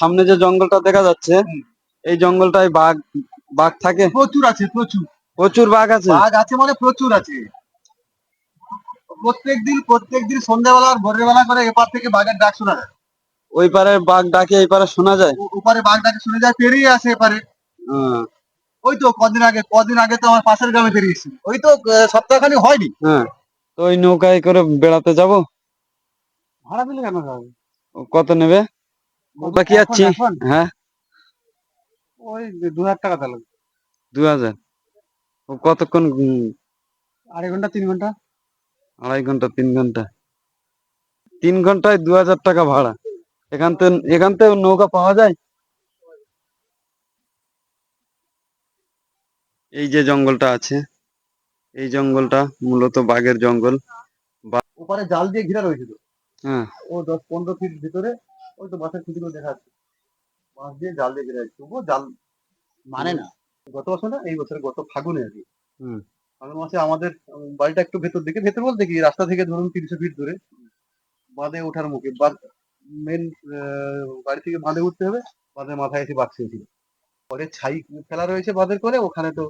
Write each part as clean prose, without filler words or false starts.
সামনে যে জঙ্গলটা দেখা যাচ্ছে এই জঙ্গলটায় বাঘ বাঘ থাকে প্রচুর আছে, প্রচুর প্রচুর বাঘ আছে। বাঘ আছে, মানে প্রচুর আছে। প্রত্যেকদিন সন্ধ্যাবেলা আর ভোরের বেলা করে এপার থেকে বাঘের ডাক শোনা যায়। ওই পারে বাঘ ডাকে এই পারে শোনা যায়। ওপারে বাঘ ডাকে শুনে যায়, পেরিয়ে আসে এপারে। হ্যাঁ ওই তো কদিন আগে তো আমার পাশের গ্রামে পেরিয়েছি, ওই তো সপ্তাহখানি হয়নি। হ্যাঁ, তো ওই নৌকায় করে বেড়াতে যাব। ভাড়া দিলে কেন যাবে? কত নেবে? ওটা কি এখন আছি? এখন হ্যাঁ, ওই 2000 টাকা দিল। 2000। ও কতক্ষণ? 2.5 ঘন্টা 3 ঘন্টা। 2.5 ঘন্টা 3 ঘন্টা? 3 ঘন্টায় 2000 টাকা ভাড়া। এখান থেকে নৌকা পাওয়া যায়? এই যে জঙ্গলটা আছে, এই জঙ্গলটা মূলত বাঘের জঙ্গল। ওপারে জাল দিয়ে ঘিরা রয়েছে তো। হ্যাঁ, ও 10-15 ফিট ভিতরে। ওই তো মাছের খুঁটিগুলো দেখা যাচ্ছে, মাছ দিয়ে জাল দিয়ে ঘিরা আছে, তবুও জাল মানে না। গত বছর না, এই বছর গত ফাগুনে আর কি। হুম, ফাগুন মাসে আমাদের বাড়িটা একটু ভেতর দিকে, ভেতর বলতে কি রাস্তা থেকে ধরুন 300 ফিট দূরে, বাঁধে ওঠার মুখে মেন বাড়ি থেকে বাঁধে উঠতে হবে। বাঁধের মাথায় এসে বাঘ ছিল। পরে ছাই ফেলা রয়েছে বাঁধের করে, ওখানে তো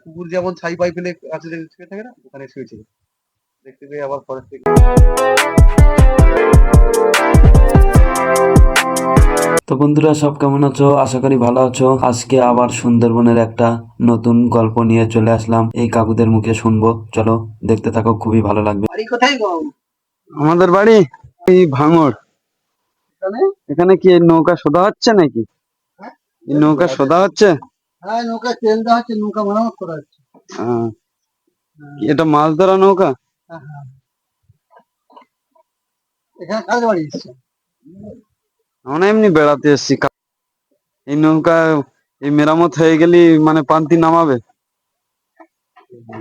কুকুর যেমন ছাই পাই ফেলে কাছে শুয়ে থাকে না, ওখানে শুয়েছিল। দেখতে পেয়ে আবার ফরেস্ট থেকে। তো বন্ধুরা, সব কেমন আছো? আশা করি ভালো আছো। আজকে আবার সুন্দরবনের একটা নতুন গল্প নিয়ে চলে আসলাম, এই কাকুদের মুখে শুনবো। চলো দেখতে থাকো, খুবই ভালো লাগবে। বাড়ি কোথায় গো? আমাদের বাড়ি এই ভাঙড়। এখানে? এখানে কি এই নৌকা সোদা হচ্ছে নাকি? হ্যাঁ, এই নৌকা সোদা হচ্ছে? হ্যাঁ, নৌকা তেল দেওয়া হচ্ছে, নৌকা মেরামত করা হচ্ছে। আহ, কি এটা মাছ ধরা নৌকা? হ্যাঁ, হ্যাঁ। এখানে কার বাড়ি এসছে? আমরা এমনি বেড়াতে এসেছি। এই নৌকা এই মেরামত হয়ে গেলি মানে পান্তি নামাবে।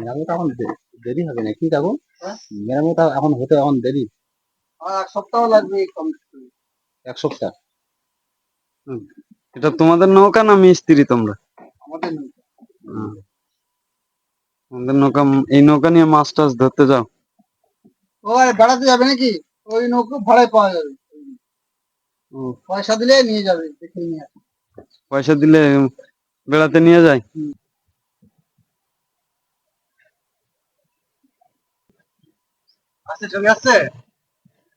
মেরামত এখন দেরি হবে নাকি কাকু? মেরামত এখন হতে এখন দেরি। 1 সপ্তাহ লাগবে কম বেশি। 1 সপ্তাহ। হুম। এটা তোমাদের নৌকা না মিস্ত্রি তোমরা? আমাদের নৌকা। হুম। আমাদের নৌকা। এই নৌকা নিয়ে মাছ টাছ ধরতে যাও? ও আর বেড়াতে যাবে নাকি? ওই নৌকো ভাড়ায় পাওয়া যাবে। ও, পয়সা দিলে নিয়ে যাবে, দেখে নিয়ে আসবে। পয়সা দিলে বেড়াতে নিয়ে যায়? আসছে, ছবি আসছে।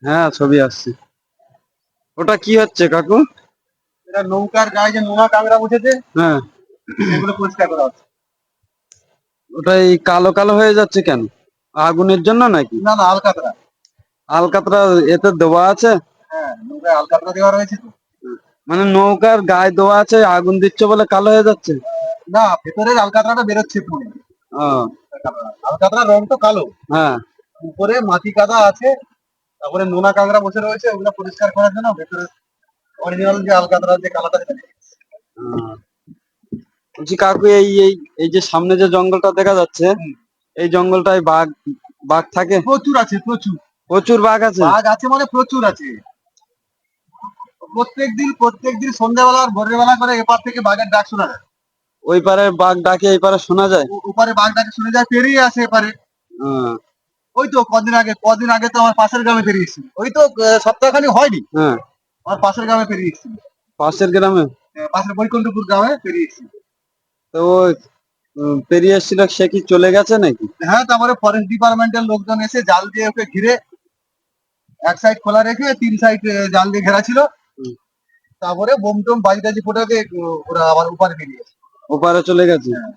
হ্যাঁ, ছবি আসছে। ওটা কি হচ্ছে কাকু? এটা নৌকার গায়ে যে নোনা কাঁকড়া উঠেছে, হ্যাঁ, সেগুলো পরিষ্কার করা হচ্ছে। ওটা এই কালো কালো হয়ে যাচ্ছে কেন? আগুনের জন্য নাকি? না না, আলকাতরা। আলকাতরা এতে দেওয়া আছে? হ্যাঁ, নৌকায় আলকাতরা দেওয়া রয়েছে তো। মানে নৌকার গায়ে দেওয়া আছে, আগুন দিচ্ছে বলে কালো হয়ে যাচ্ছে? না, ভেতরের আলকাতরাটা বেরোচ্ছে পুরো। ও, আলকাতরার রং তো কালো। হ্যাঁ। উপরে মাটি কাদা আছে, তারপরে নোনা কাঁকড়া বসে রয়েছে, ওগুলো পরিষ্কার করার জন্য ভেতরে অরিজিনাল যে আলকাতরার যে কালারটা, সেটা নেই। আহ, বলছি কাকু, এই এই এই যে সামনে যে জঙ্গলটা দেখা যাচ্ছে এই জঙ্গলটায় বাঘ বাঘ থাকে প্রচুর আছে, প্রচুর প্রচুর বাঘ আছে। বাঘ আছে, মানে প্রচুর আছে। প্রত্যেকদিন সন্ধ্যাবেলা আর ভোরের বেলা করে এপার থেকে বাঘের ডাক শোনা যায়। ওই পারে বাঘ ডাকে এই পারে শোনা যায়। ওপারে বাঘ ডাকে শুনে যায়, পেরিয়ে আসে এপারে। আহ, ওই তো কদিন আগে তো আমার পাশের গ্রামে পেরিয়েছি, ওই তো সপ্তাহখানি হয়নি। হ্যাঁ, আমার পাশের গ্রামে পেরিয়েছি, পাশের গ্রামে। পাশের বৈকুণ্ঠপুর গ্রামে পেরিয়েছি। তো ও পেরিয়ে এসেছিল, সে কি চলে গেছে নাকি? হ্যাঁ, তারপরে ফরেস্ট ডিপার্টমেন্টের লোকজন এসে জাল দিয়ে ওকে ঘিরে, এক সাইড খোলা রেখে 3 সাইড জাল দিয়ে ঘেরা ছিল। হুম, তারপরে বোম টোম বাজি টাজি ফোটাকে ওরা আবার উপারে বেরিয়েছে। ওপারে চলে গেছে। হ্যাঁ,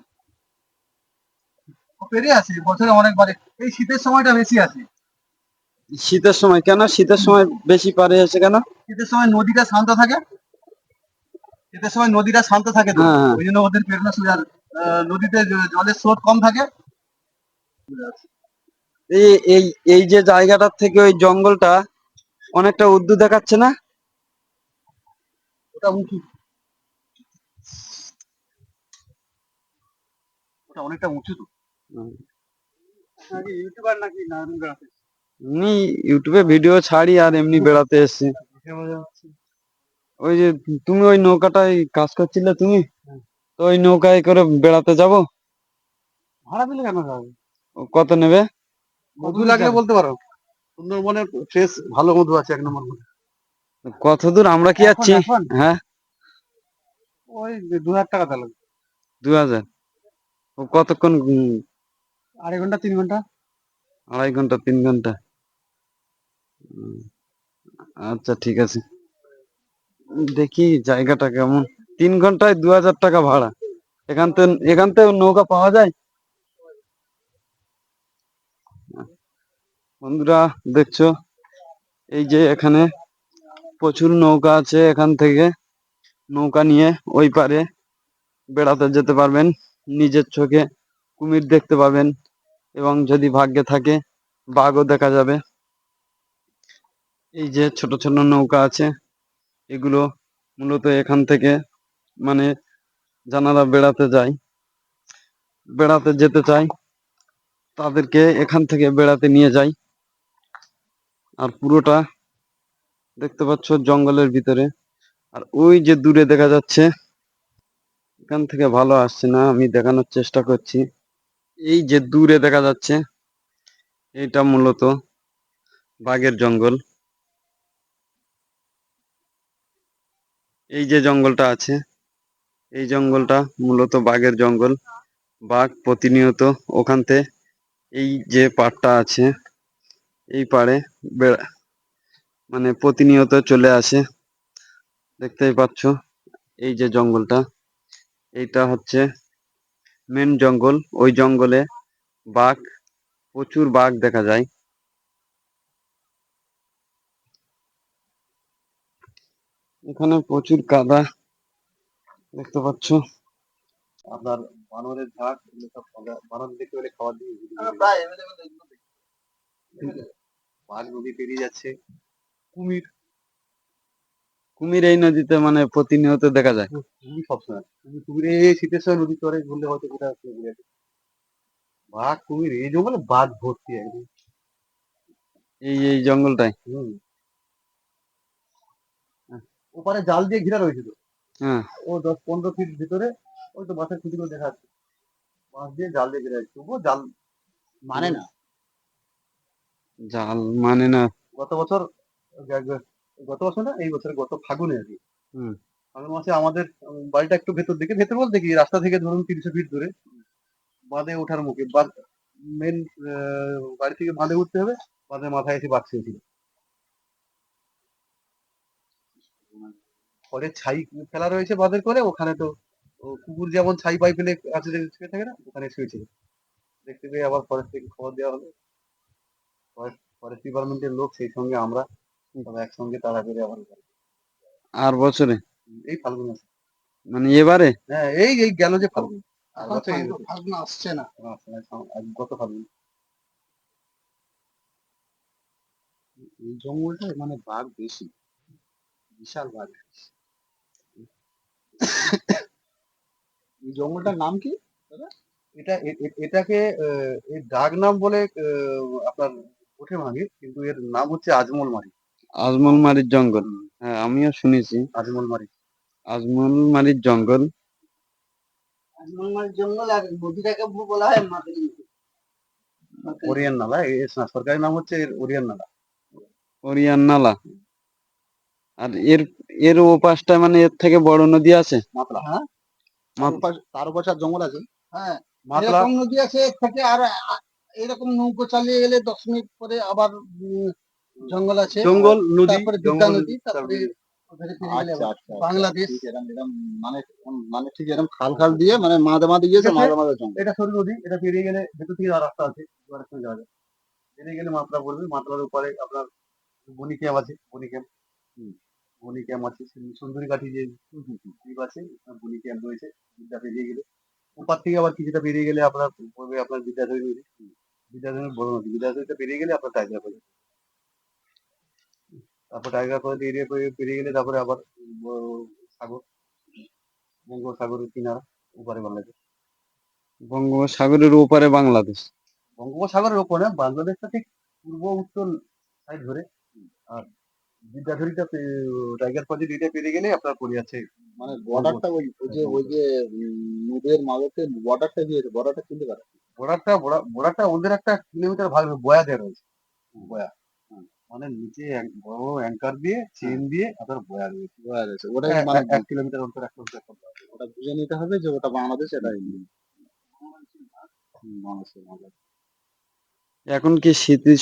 ও পেরিয়ে আসে বছরে অনেকবার। এই শীতের সময়টা বেশি আসে। শীতের সময় কেন? শীতের সময় বেশি পারে এসে কেন? শীতের সময় নদীটা শান্ত থাকে। শীতের সময় নদীটা শান্ত থাকে তো, হ্যাঁ, হ্যাঁ। ওই জন্য ওদের পেরোনো সুবিধা। নদীতে জলের স্রোত কম থাকে। এই এই এই যে জায়গাটার থেকে ওই জঙ্গলটা অনেকটা উর্দু দেখাচ্ছে না? ওটা উঁচু, ওটা অনেকটা উঁচু তো। হুম। নাকি ইউটিউবার নাকি না বেড়াতে? এমনি ইউটিউবে ভিডিও ছাড়ি আর এমনি বেড়াতে এসেছি। ওই যে তুমি ওই নৌকাটায় কাজ করছিলে তুমি, তো ওই নৌকায় করে বেড়াতে যাব। ভাড়া দিলে কেন যাবে? কত নেবে? মধু লাগলে বলতে পারো। সুন্দরবনের ফ্রেশ ভালো মধু আছে, 1 নম্বর মধু। কত দূর আমরা কি এখন যাচ্ছি? এখন হ্যাঁ, ওই 2000 টাকা দিলাম। 2000। ও কতক্ষণ? 2.5 ঘন্টা 3 ঘন্টা। 2.5 ঘন্টা 3 ঘন্টা। উম, আচ্ছা ঠিক আছে, দেখি জায়গাটা কেমন। 3 ঘন্টায় 2000 টাকা ভাড়া। এখান থেকে নৌকা পাওয়া যায়? বন্ধুরা দেখছো, এই যে এখানে প্রচুর নৌকা আছে। এখান থেকে নৌকা নিয়ে ওই পারে বেড়াতে যেতে পারবেন। নিজের চোখে কুমির দেখতে পাবেন, এবং যদি ভাগ্যে থাকে বাঘও দেখা যাবে। এই যে ছোট ছোট নৌকা আছে, এগুলো মূলত এখান থেকে, মানে যারা বেড়াতে যেতে চায় তাদেরকে এখান থেকে বেড়াতে নিয়ে যায়। আর পুরোটা দেখতে পাচ্ছ জঙ্গলের ভিতরে। আর ওই যে দূরে দেখা যাচ্ছে, এখান থেকে ভালো আসছে না, আমি দেখানোর চেষ্টা করছি। এই যে দূরে দেখা যাচ্ছে, এটা মূলত বাঘের জঙ্গল। এই যে জঙ্গলটা আছে, এই জঙ্গলটা মূলত বাঘের জঙ্গল। বাঘ প্রতিনিয়ত ওখানতে, এই যে পাড়টা আছে, এই পাড়ে মানে প্রতিনিয়ত চলে আসে। দেখতেই পাচ্ছ এই যে জঙ্গলটা, এইটা হচ্ছে মেন জঙ্গল। ওই জঙ্গলে বাঘ, প্রচুর বাঘ দেখা যায়। এখানে প্রচুর কাদা দেখতে পাচ্ছ। আপনার বানরের ঝাঁক, এগুলো সব বানর দেখতে পেলে খাবার দিয়ে বাঘ নদী পেরিয়ে যাচ্ছে। কুমির, কুমির এই নদীতে মানে প্রতিনিয়ত দেখা যায়। কুমির সবসময় কুমির শীতের সময় নদী চরে ঘুরলে হয়তো কোথাও ঘুরে আছে। বাঘ কুমির এই জঙ্গলে বাঘ ভর্তি একদম। এই জঙ্গলটায়। হম। ওপারে জাল দিয়ে ঘেরা রয়েছে তো, হ্যাঁ, ও 10-15 ফিট ভিতরে। ওই তো মাছের খুঁটিগুলো দেখা যাচ্ছে, মাছ দিয়ে জাল দিয়ে ঘেরা আছে, তবুও জাল মানে না। জাল মানে না। গত বছর, গত বছর না এই বছর, গত ফাগুনে আর কি, হুম। ফাগুন মাসে আমাদের বাড়িটা একটু ভেতর দিকে, ভেতর বলতে কি রাস্তা থেকে ধরুন 300 ফিট দূরে, বাঁধে ওঠার মুখে, মেন বাড়ি থেকে বাঁধে উঠতে হবে, বাঁধের মাথায় এসে বাঘ ছিল। খড়ের ছাই ফেলা রয়েছে বাঁধের করে, ওখানে তো কুকুর যেমন ছাই পাই ফেলে কাছে শুয়ে থাকে না, ওখানে শুয়েছিল। দেখতে পেয়ে আবার ফরেস্ট থেকে খবর দেওয়া হলো। ফরেস্ট ডিপার্টমেন্টের লোক, সেই সঙ্গে আমরা সব একসঙ্গে তাড়া করে আবার আর বছরে, এই ফাল্গুন মাসে। মানে এবারে। হ্যাঁ, এই এই গেল যে ফাল্গুন, আর বছর ফাল্গুন আসছে না, গত ফাল্গুন। এই জঙ্গলটা মানে বাঘ বেশি, বিশাল বাঘ। এই জঙ্গলটার নাম কি দাদা? এটাকে এর ডাক নাম বলে আপনার ওঠে ভাঙে, কিন্তু এর নাম হচ্ছে আজমল মারি। আজমলমারির জঙ্গল, হ্যাঁ আমিও শুনেছি। আজমল মারি। আজমলমারির জঙ্গল। আজমল মারির জঙ্গল, আর নদীটাকে বলা হয় মাতারি নদী। ওরিয়ান নালা, এর সরকারি নাম হচ্ছে এর ওরিয়ান নালা। ওরিয়ান নালা। আর এর এর ওপাশটা মানে এর থেকে বড় নদী আছে? মাতলা, হ্যাঁ, মাত- তার ওপাশে আর জঙ্গল আছে। হ্যাঁ, এরকম নদী আছে এর থেকে, আর এরকম নৌকো চালিয়ে গেলে 10 মিনিট পরে আবার জঙ্গল আছে, জঙ্গল নদী, তারপরে বিদ্যা নদী, তারপরে ওধারে ফিরে গেলে আবার বাংলাদেশ। মানে মানে ঠিক এরকম খাল খাল দিয়ে, মানে মাঝে মাঝে গিয়েছে, মাঝে মাঝে জঙ্গল। এটা সরু নদী, এটা পেরিয়ে গেলে ভেতর থেকে আর রাস্তা আছে, দুয়ারের সঙ্গে যাওয়া যায়। পেরিয়ে গেলে মাত্রা পড়বে, মাত্রার উপরে আপনার বনি ক্যাম্প আছে, বনি ক্যাম্প। বনি ক্যাম্প আছে, সুন্দরী কাঠি যে দ্বীপ আছে, বনি ক্যাম্প রয়েছে। বিদ্যা পেরিয়ে গেলে ওপার থেকে আবার কিছুটা পেরিয়ে গেলে আপনার পড়বে আপনার বিদ্যাধরী নদী। বিদ্যাধরী বড় নদী, বিদ্যাধরীটা পেরিয়ে গেলে আপনার টাইগার পড়বে। তারপর টাইগার পড়ে এরিয়া পেরিয়ে গেলে তারপরে আবার সাগর, বঙ্গোপসাগরের কিনারা, ওপারে বাংলাদেশ। বঙ্গোপসাগরের ওপারে বাংলাদেশ। বঙ্গোপসাগরের ওপরে বাংলাদেশটা ঠিক পূর্ব উত্তর সাইড ধরে। আর বিদ্যাধরীটা টাইগার পয়েন্ট দুইটা পেরিয়ে গেলে আপনার পড়ে যাচ্ছে, মানে বর্ডারটা ওই যে নদীর মাঝে বর্ডারটা দিয়েছে, বর্ডারটা চিনতে পারে। বর্ডারটা ওদের একটা কিলোমিটার ভাগ বয়া দেওয়া রয়েছে, বয়া। মানে নিচে বড় বড় অ্যাঙ্কার দিয়ে চেন দিয়ে আপনার বয়া রয়েছে। বোঝা যাচ্ছে ওটাই মানে 1 কিলোমিটার অন্তর একটা করতে হবে। ওটা বুঝে নিতে হবে যে ওটা বাংলাদেশ এটা ইন্ডিয়া। মানুষের ভালো। এখন কি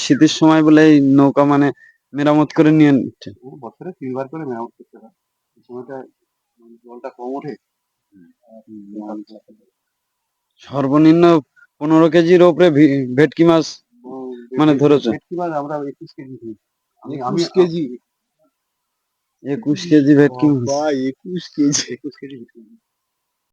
শীতের সময় বলে এই নৌকা মানে মেরামত করে নিয়ে নিচ্ছে। বছরে 3 বার করে মেরামত করতে হয়। এই সময়টা জলটা কম ওঠে। সর্বনিম্ন 15 কেজির ওপরে ভেটকি মাছ মানে ধরেছো? ভেটকি মাছ আমরা 21 কেজি ধরি। আমি 21 কেজি? 21 কেজি ভেটকি মাছ। বাবা, 21 কেজি! 21 কেজি ভেটকি মাছ।